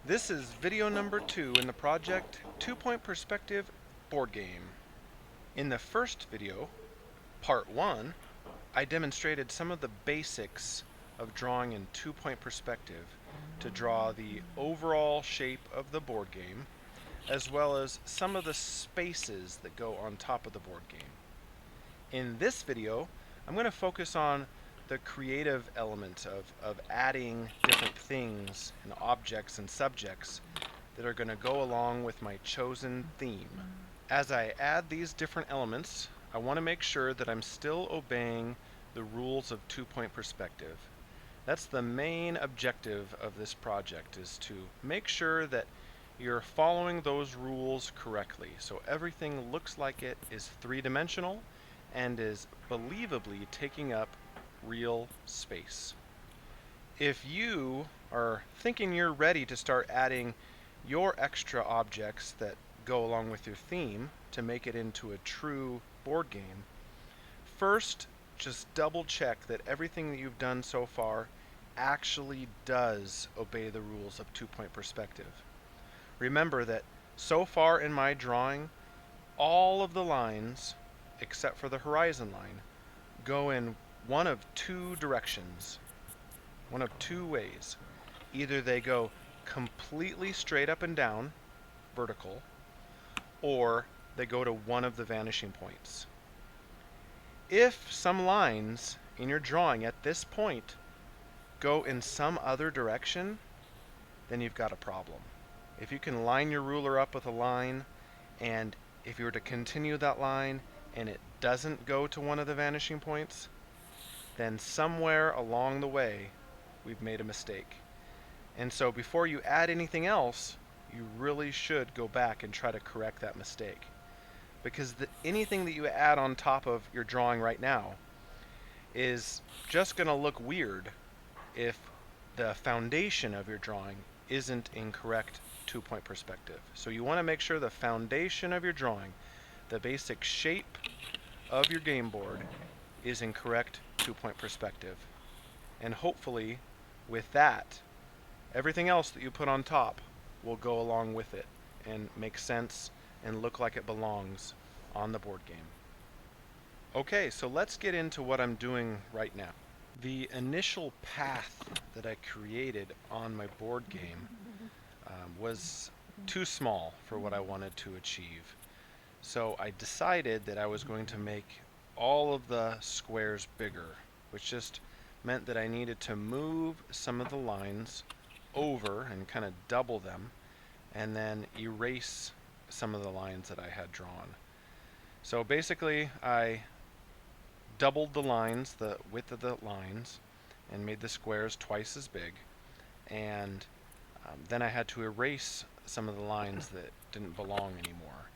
This is video number 2 in the project 2-Point Perspective board game. In the first video, part 1, I demonstrated some of the basics of drawing in 2-point perspective to draw the overall shape of the board game, as well as some of the spaces that go on top of the board game. In this video, I'm going to focus on the creative element of adding different things and objects and subjects that are going to go along with my chosen theme. As I add these different elements, I want to make sure that I'm still obeying the rules of 2-point perspective. That's the main objective of this project, is to make sure that you're following those rules correctly, so everything looks like it is three-dimensional and is believably taking up real space. If you are thinking you're ready to start adding your extra objects that go along with your theme to make it into a true board game, first just double check that everything that you've done so far actually does obey the rules of 2-point perspective. Remember that so far in my drawing, all of the lines, except for the horizon line, go in one of two directions, one of two ways. Either they go completely straight up and down, vertical, or they go to one of the vanishing points. If some lines in your drawing at this point go in some other direction, then you've got a problem. If you can line your ruler up with a line, and if you were to continue that line and it doesn't go to one of the vanishing points, then somewhere along the way we've made a mistake. And so before you add anything else, you really should go back and try to correct that mistake. Because anything that you add on top of your drawing right now is just going to look weird if the foundation of your drawing isn't in correct 2-point perspective. So you want to make sure the foundation of your drawing, the basic shape of your game board, is in correct 2-point perspective. And hopefully, with that, everything else that you put on top will go along with it and make sense and look like it belongs on the board game. Okay, so let's get into what I'm doing right now. The initial path that I created on my board game was too small for what I wanted to achieve. So I decided that I was going to make all of the squares bigger, which just meant that I needed to move some of the lines over and kind of double them, and then erase some of the lines that I had drawn. So basically, I doubled the lines, the width of the lines, and made the squares twice as big. And then I had to erase some of the lines that didn't belong anymore.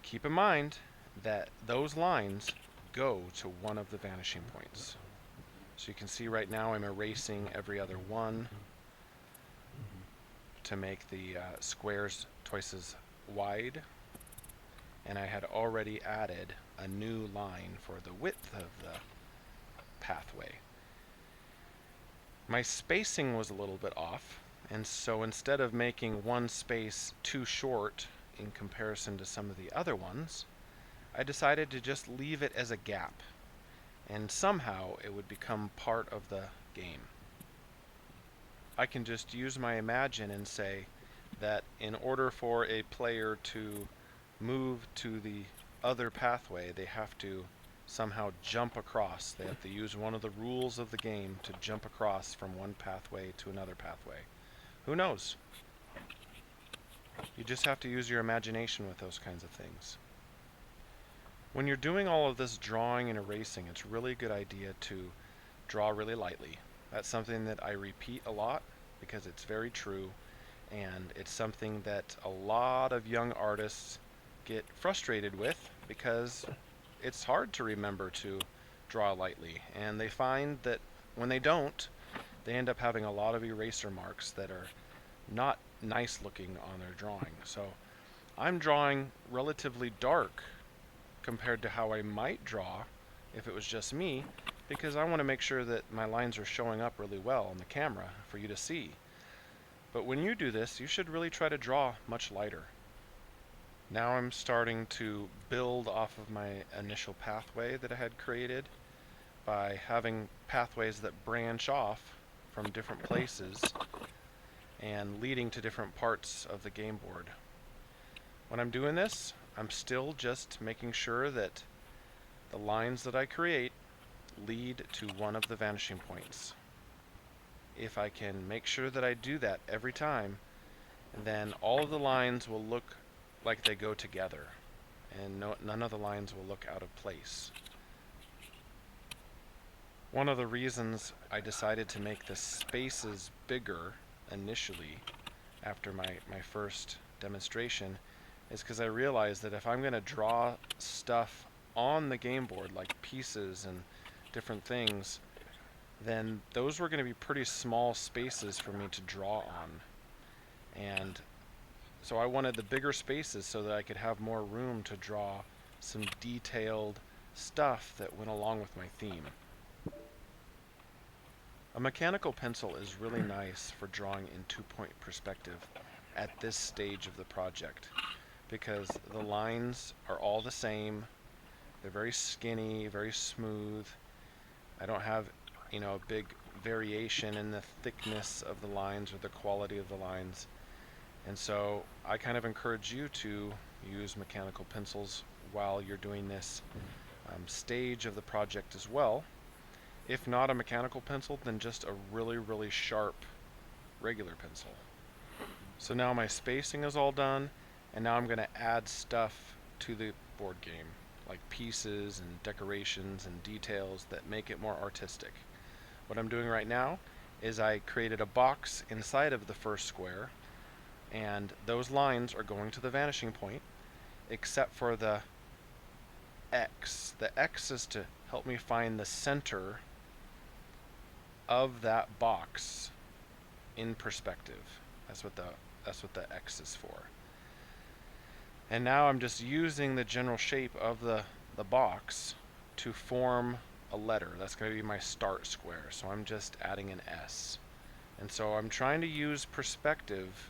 Keep in mind that those lines go to one of the vanishing points. So you can see right now I'm erasing every other one to make the squares twice as wide. And I had already added a new line for the width of the pathway. My spacing was a little bit off, and so instead of making one space too short in comparison to some of the other ones, I decided to just leave it as a gap, and somehow it would become part of the game. I can just use my imagine and say that in order for a player to move to the other pathway, they have to somehow jump across. They have to use one of the rules of the game to jump across from one pathway to another pathway. Who knows? You just have to use your imagination with those kinds of things. When you're doing all of this drawing and erasing, it's really a good idea to draw really lightly. That's something that I repeat a lot because it's very true, and it's something that a lot of young artists get frustrated with because it's hard to remember to draw lightly, and they find that when they don't, they end up having a lot of eraser marks that are not nice looking on their drawing. So I'm drawing relatively dark compared to how I might draw if it was just me, because I want to make sure that my lines are showing up really well on the camera for you to see. But when you do this, you should really try to draw much lighter. Now I'm starting to build off of my initial pathway that I had created by having pathways that branch off from different places and leading to different parts of the game board. When I'm doing this, I'm still just making sure that the lines that I create lead to one of the vanishing points. If I can make sure that I do that every time, then all of the lines will look like they go together, and none of the lines will look out of place. One of the reasons I decided to make the spaces bigger initially after my first demonstration is because I realized that if I'm going to draw stuff on the game board, like pieces and different things, then those were going to be pretty small spaces for me to draw on. And so I wanted the bigger spaces so that I could have more room to draw some detailed stuff that went along with my theme. A mechanical pencil is really nice for drawing in two-point perspective at this stage of the project because the lines are all the same. They're very skinny, very smooth. I don't have, a big variation in the thickness of the lines or the quality of the lines. And so I kind of encourage you to use mechanical pencils while you're doing this stage of the project as well. If not a mechanical pencil, then just a really, really sharp regular pencil. So now my spacing is all done, and now I'm going to add stuff to the board game, like pieces and decorations and details that make it more artistic. What I'm doing right now is I created a box inside of the first square, and those lines are going to the vanishing point, except for the X. The X is to help me find the center of that box in perspective. That's what the X is for. And now I'm just using the general shape of the box to form a letter. That's going to be my start square. So I'm just adding an S. And so I'm trying to use perspective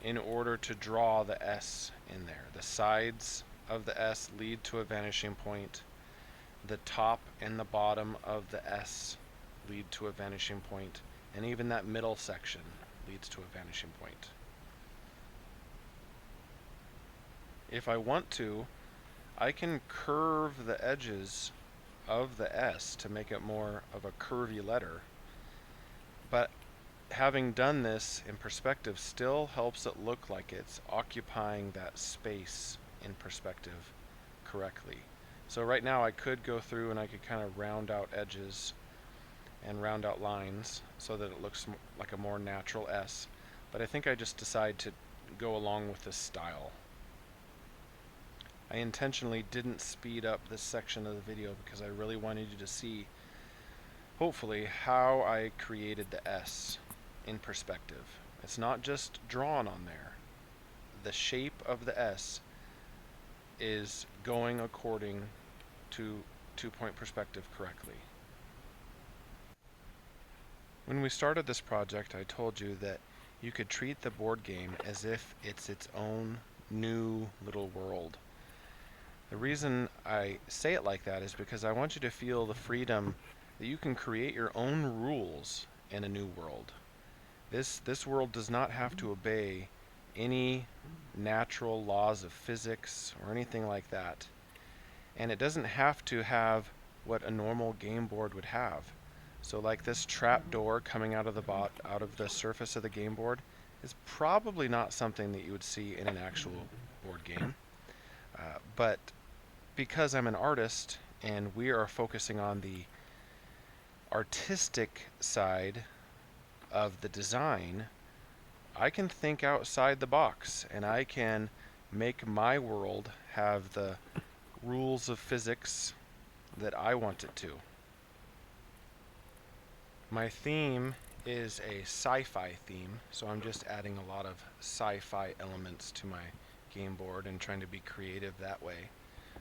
in order to draw the S in there. The sides of the S lead to a vanishing point. The top and the bottom of the S lead to a vanishing point, and even that middle section leads to a vanishing point. If I want to, I can curve the edges of the S to make it more of a curvy letter, but having done this in perspective still helps it look like it's occupying that space in perspective correctly. So right now I could go through and I could kind of round out edges and round out lines so that it looks like a more natural S, but I think I just decide to go along with this style. I intentionally didn't speed up this section of the video because I really wanted you to see, hopefully, how I created the S in perspective. It's not just drawn on there. The shape of the S is going according to two-point perspective correctly. When we started this project, I told you that you could treat the board game as if it's its own new little world. The reason I say it like that is because I want you to feel the freedom that you can create your own rules in a new world. This world does not have to obey any natural laws of physics or anything like that. And it doesn't have to have what a normal game board would have. So like this trap door coming out of the surface of the game board is probably not something that you would see in an actual board game. But because I'm an artist and we are focusing on the artistic side of the design, I can think outside the box and I can make my world have the rules of physics that I want it to. My theme is a sci-fi theme, so I'm just adding a lot of sci-fi elements to my game board and trying to be creative that way.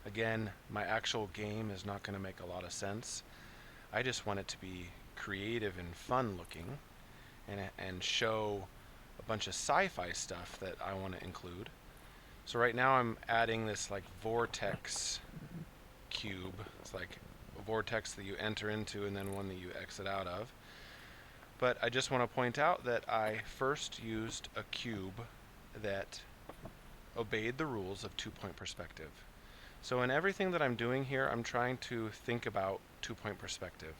Again, my actual game is not going to make a lot of sense. I just want it to be creative and fun looking and show bunch of sci-fi stuff that I want to include. So right now I'm adding this like vortex cube. It's like a vortex that you enter into and then one that you exit out of. But I just want to point out that I first used a cube that obeyed the rules of two-point perspective. So in everything that I'm doing here, I'm trying to think about two-point perspective.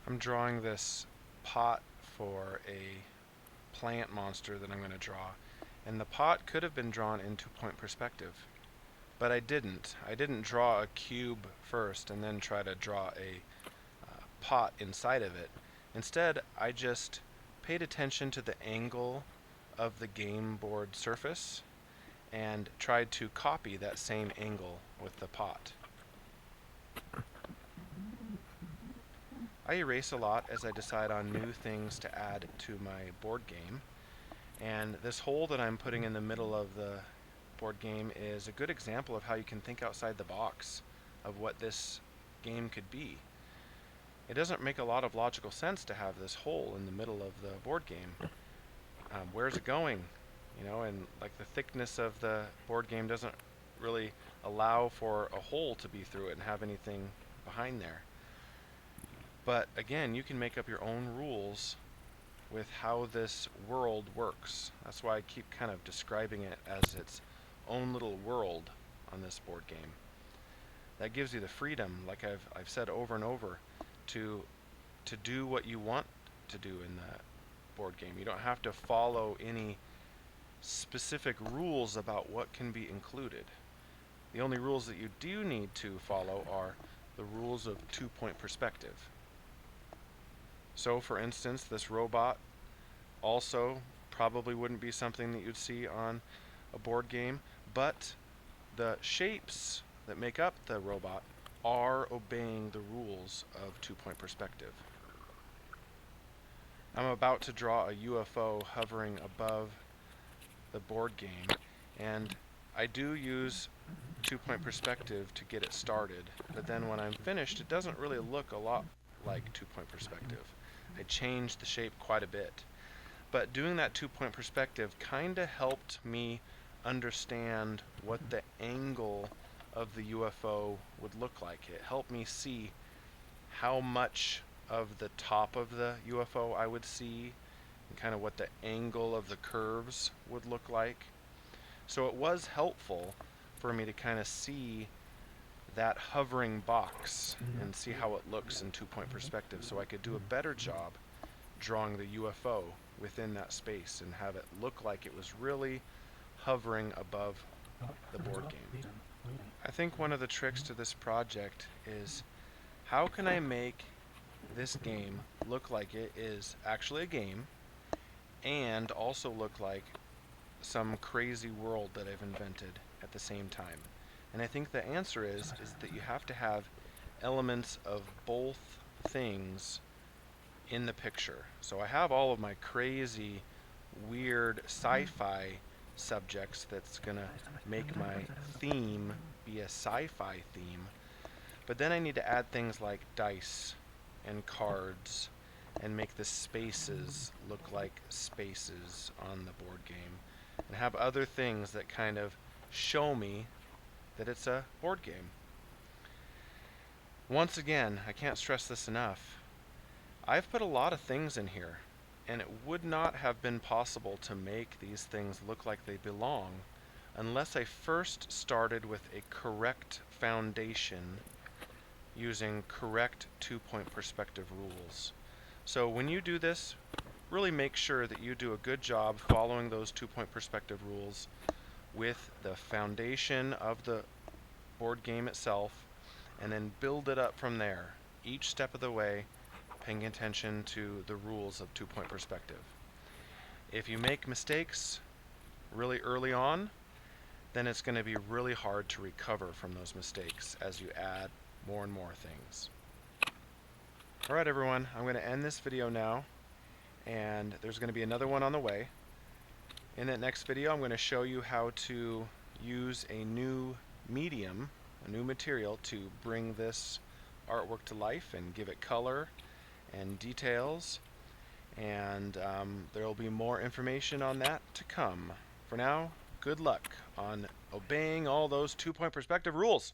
I'm drawing this pot for a plant monster that I'm going to draw, and the pot could have been drawn in two-point perspective, but I didn't. I didn't draw a cube first and then try to draw a pot inside of it. Instead, I just paid attention to the angle of the game board surface and tried to copy that same angle with the pot. I erase a lot as I decide on new things to add to my board game, and this hole that I'm putting in the middle of the board game is a good example of how you can think outside the box of what this game could be. It doesn't make a lot of logical sense to have this hole in the middle of the board game. Where's it going? You know, and like the thickness of the board game doesn't really allow for a hole to be through it and have anything behind there. But again, you can make up your own rules with how this world works. That's why I keep kind of describing it as its own little world on this board game. That gives you the freedom, like I've said over and over, to do what you want to do in the board game. You don't have to follow any specific rules about what can be included. The only rules that you do need to follow are the rules of two-point perspective. So for instance, this robot also probably wouldn't be something that you'd see on a board game, but the shapes that make up the robot are obeying the rules of two-point perspective. I'm about to draw a UFO hovering above the board game, and I do use two-point perspective to get it started, but then when I'm finished, it doesn't really look a lot like two-point perspective. I changed the shape quite a bit. But doing that two-point perspective kind of helped me understand what the angle of the UFO would look like. It helped me see how much of the top of the UFO I would see and kind of what the angle of the curves would look like. So it was helpful for me to kind of see that hovering box and see how it looks in two-point perspective, so I could do a better job drawing the UFO within that space and have it look like it was really hovering above the board game. I think one of the tricks to this project is, how can I make this game look like it is actually a game and also look like some crazy world that I've invented at the same time? And I think the answer is that you have to have elements of both things in the picture. So I have all of my crazy, weird sci-fi subjects that's going to make my theme be a sci-fi theme. But then I need to add things like dice and cards and make the spaces look like spaces on the board game, and have other things that kind of show me that it's a board game. Once again, I can't stress this enough. I've put a lot of things in here, and it would not have been possible to make these things look like they belong unless I first started with a correct foundation using correct two-point perspective rules. So when you do this, really make sure that you do a good job following those two-point perspective rules with the foundation of the board game itself, and then build it up from there, each step of the way, paying attention to the rules of two-point perspective. If you make mistakes really early on, then it's going to be really hard to recover from those mistakes as you add more and more things. Alright everyone, I'm going to end this video now, and there's going to be another one on the way. In that next video I'm going to show you how to use a new medium, a new material, to bring this artwork to life and give it color and details, and there will be more information on that to come. For now, good luck on obeying all those 2-point perspective rules.